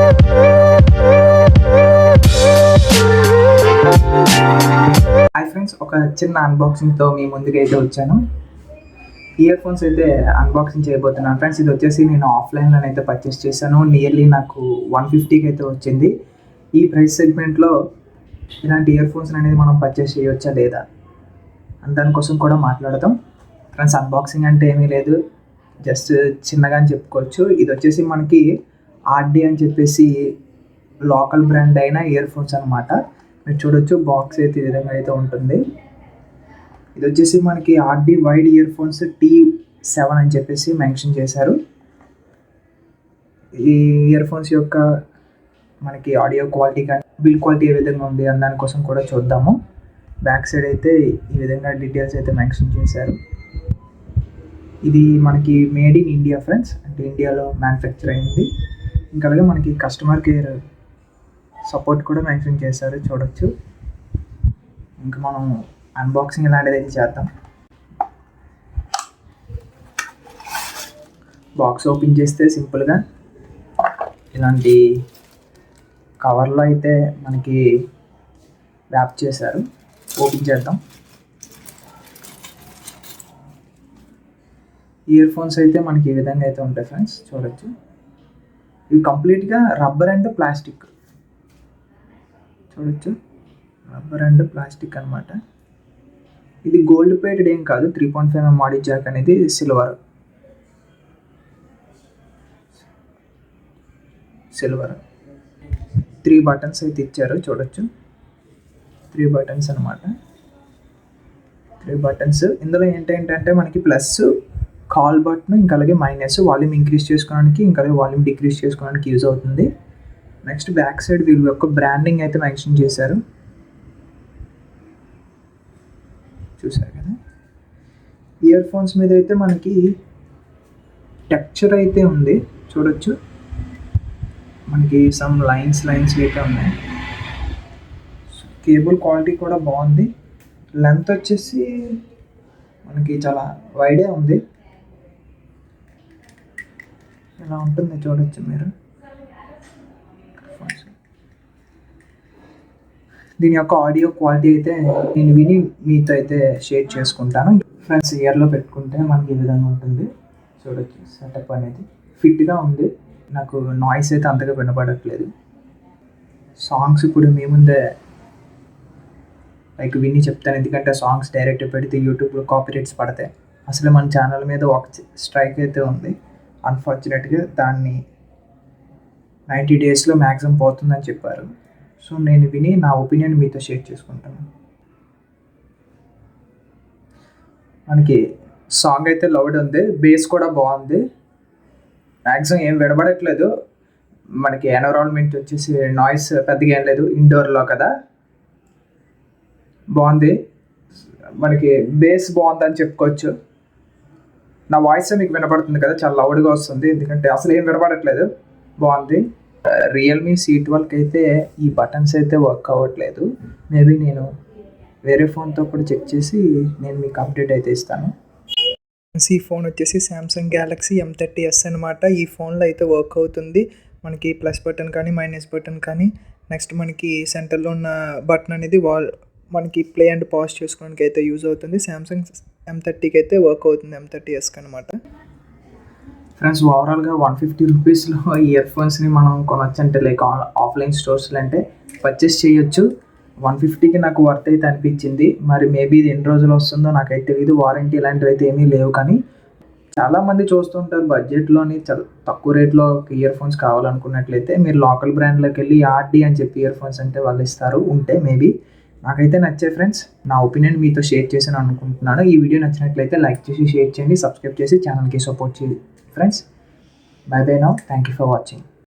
Hi friends, ఒక చిన్న అన్బాక్సింగ్తో మీ ముందుకు అయితే వచ్చాను. ఇయర్ ఫోన్స్ అయితే అన్బాక్సింగ్ చేయబోతున్నాను ఫ్రెండ్స్. ఇది వచ్చేసి నేను ఆఫ్లైన్లో అయితే పర్చేస్ చేశాను. నియర్లీ నాకు 150కి అయితే వచ్చింది. ఈ ప్రైస్ సెగ్మెంట్లో ఇలాంటి ఇయర్ ఫోన్స్ అనేది మనం పర్చేస్ చేయవచ్చా లేదా అని దానికోసం కూడా మాట్లాడదాం ఫ్రెండ్స్. అన్బాక్సింగ్ అంటే ఏమీ లేదు, జస్ట్ చిన్నగా అని చెప్పుకోవచ్చు. ఇది వచ్చేసి మనకి ఆర్డీ అని చెప్పేసి లోకల్ బ్రాండ్ అయిన ఇయర్ ఫోన్స్ అనమాట. మీరు చూడొచ్చు, బాక్స్ అయితే ఈ విధంగా అయితే ఉంటుంది. ఇది వచ్చేసి మనకి RD wide ear phones T7 అని చెప్పేసి మెన్షన్ చేశారు. ఈ ఇయర్ ఫోన్స్ యొక్క మనకి ఆడియో క్వాలిటీ కానీ బిల్డ్ క్వాలిటీ ఏ విధంగా ఉంది అని దానికోసం కూడా చూద్దాము. బ్యాక్ సైడ్ అయితే ఈ విధంగా డీటెయిల్స్ అయితే మెన్షన్ చేశారు. ఇది మనకి మేడ్ ఇన్ ఇండియా ఫ్రెండ్స్, అంటే ఇండియాలో మ్యానుఫ్యాక్చర్ అయింది. ఇంకా అలాగే మనకి కస్టమర్ కేర్ సపోర్ట్ కూడా మెన్షన్ చేశారు, చూడొచ్చు. ఇంకా మనం అన్బాక్సింగ్ ఇలాంటిది అయితే చేద్దాం. బాక్స్ ఓపెన్ చేస్తే సింపుల్గా ఇలాంటి కవర్లో అయితే మనకి ర్యాప్ చేశారు. ఓపెన్ చేద్దాం. ఇయర్ ఫోన్స్ అయితే మనకి ఈ విధంగా అయితే ఉంటాయి ఫ్రెండ్స్, చూడొచ్చు. ఇవి కంప్లీట్గా రబ్బర్ అండ్ ప్లాస్టిక్, చూడొచ్చు. రబ్బర్ అండ్ ప్లాస్టిక్ అనమాట. ఇది గోల్డ్ ప్లేటెడ్ ఏం కాదు. 3.5mm ఆడియో జాక్ అనేది సిల్వర్ 3 బటన్స్ అయితే ఇచ్చారు, చూడొచ్చు. 3 బటన్స్ అనమాట. 3 బటన్స్. ఇందులో ఏంటంటే మనకి ప్లస్ కాల్ బటన్, ఇంకా అలాగే మైనస్ వాల్యూమ్ ఇంక్రీజ్ చేసుకోవడానికి, ఇంకా అలాగే వాల్యూమ్ డిక్రీజ్ చేసుకోవడానికి యూజ్ అవుతుంది. నెక్స్ట్ బ్యాక్ సైడ్ వీళ్ళ యొక్క బ్రాండింగ్ అయితే మెన్షన్ చేశారు, చూసారు కదా. ఇయర్ ఫోన్స్ మీద అయితే మనకి టెక్స్చర్ అయితే ఉంది, చూడొచ్చు. మనకి సమ్ లైన్స్ అయితే ఉన్నాయి. కేబుల్ క్వాలిటీ కూడా బాగుంది. లెంత్ వచ్చేసి మనకి చాలా వైడే ఉంది. ఇలా ఉంటుంది, చూడొచ్చు మీరు. దీని యొక్క ఆడియో క్వాలిటీ అయితే నేను విని మీతో అయితే షేర్ చేసుకుంటాను ఫ్రెండ్స్. ఇయర్లో పెట్టుకుంటే మనకి ఈ విధంగా ఉంటుంది, చూడొచ్చు. సెటప్ అనేది ఫిట్గా ఉంది. నాకు నాయిస్ అయితే అంతగా వినపడట్లేదు. సాంగ్స్ ఇప్పుడు మీ ముందే లైక్ విని చెప్తాను, ఎందుకంటే సాంగ్స్ డైరెక్ట్ పెడితే యూట్యూబ్లో కాపీరైట్స్ పడతాయి. అసలు మన ఛానల్ మీద ఒక స్ట్రైక్ అయితే ఉంది. అన్ఫార్చునేట్గా దాన్ని 90 డేస్లో మ్యాక్సిమం పోతుందని చెప్పారు. సో నేను విని నా ఒపీనియన్ మీతో షేర్ చేసుకుంటాను. మనకి సాంగ్ అయితే లౌడ్ ఉంది, బేస్ కూడా బాగుంది. మ్యాక్సిమం ఏం వినబడట్లేదు. మనకి ఎన్విరాన్మెంట్ వచ్చేసి నాయిస్ పెద్దగా ఏం లేదు, ఇండోర్లో కదా. బాగుంది, మనకి బేస్ బాగుందని చెప్పుకోవచ్చు. నా వాయిస్ మీకు వినపడుతుంది కదా, చాలా లౌడ్గా వస్తుంది, ఎందుకంటే అసలు ఏం వినపడట్లేదు. బాగుంది. రియల్మీ C12 అయితే ఈ బటన్స్ అయితే వర్క్ అవ్వట్లేదు. మేబీ నేను వేరే ఫోన్తో కూడా చెక్ చేసి నేను మీకు అప్డేట్ అయితే ఇస్తాను. ఈ ఫోన్ వచ్చేసి సామ్సంగ్ గ్యాలక్సీ M30s అనమాట. ఈ ఫోన్లో అయితే వర్క్ అవుతుంది. మనకి ప్లస్ బటన్ కానీ మైనస్ బటన్ కానీ, నెక్స్ట్ మనకి సెంటర్లో ఉన్న బటన్ అనేది మనకి ప్లే అండ్ పాజ్ చేసుకోవడానికి అయితే యూజ్ అవుతుంది. సామ్సంగ్ M30కి అయితే వర్క్ అవుతుంది, M30sకి అనమాట. ఫ్రెండ్స్, ఓవరాల్గా 150 రూపీస్లో ఇయర్ ఫోన్స్ని మనం కొనొచ్చు. అంటే లైక్ ఆఫ్లైన్ స్టోర్స్లో అంటే పర్చేస్ చేయొచ్చు. 150కి నాకు వర్త్ అయితే అనిపించింది. మరి మేబీ ఇది ఎన్ని రోజులు వస్తుందో నాకైతే తెలియదు. వారంటీ ఇలాంటివి అయితే ఏమీ లేవు. కానీ చాలామంది చూస్తుంటారు బడ్జెట్లోని చాలా తక్కువ రేట్లో ఇయర్ ఫోన్స్ కావాలనుకున్నట్లయితే మీరు లోకల్ బ్రాండ్లోకి వెళ్ళి ఆర్డీ అని చెప్పి ఇయర్ ఫోన్స్ అంటే వాళ్ళు ఇస్తారు, ఉంటే మేబీ. నాకైతే నచ్చే ఫ్రెండ్స్, నా ఒపీనియన్ మీతో షేర్ చేశాను అనుకుంటున్నాను. ఈ వీడియో నచ్చినట్లయితే లైక్ చేసి షేర్ చేయండి, సబ్స్క్రైబ్ చేసి ఛానల్కి సపోర్ట్ చేయండి friends. Bye now. Thank you for watching.